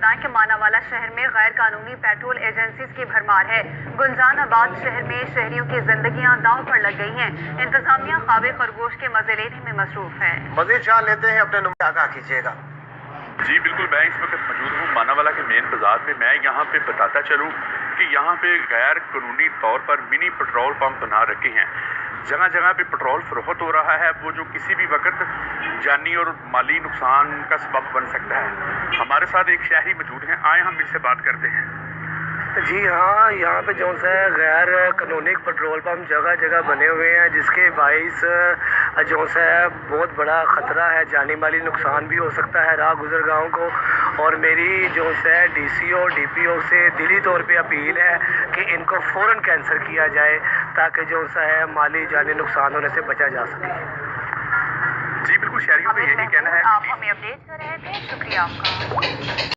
बताएं कि मानावाला शहर में गैर कानूनी पेट्रोल एजेंसीज की भरमार है। गुलजान आबाद शहर में शहरियों की जिंदगियां दांव पर लग गई हैं। इंतजामिया ख्वाबे खरगोश के मजे लेने में मसरूफ है। मजीद जान लेते हैं, अपने नुमाइंदे आगाह कीजिएगा। जी बिल्कुल, मैं इस वक्त मौजूद हूँ मानावाला के मेन बाजार में। मैं यहाँ पे बताता चलूँ कि यहाँ पे गैर कानूनी तौर पर मिनी पेट्रोल पंप बना रखे हैं। जगह जगह पे पेट्रोल फरोख्त हो रहा है, वो जो किसी भी वक्त जानी और माली नुकसान का सबब बन सकता है। हमारे साथ एक शहरी मौजूद हैं, आए हम इनसे बात करते हैं। जी हाँ, यहाँ पे जो है गैर कानूनी पेट्रोल पंप जगह जगह बने हुए हैं, जिसके बाइस जो है बहुत बड़ा ख़तरा है, जानी माली नुकसान भी हो सकता है राह गुजरगाहों को। और मेरी जो है DCO DPO से दिली तौर पे अपील है कि इनको फ़ौरन कैंसिल किया जाए ताकि जो है माली जानी नुकसान होने से बचा जा सके। जी बिल्कुल, शहरियों का यही कहना है। आप हमें अपडेट कर रहे थे, शुक्रिया आपका।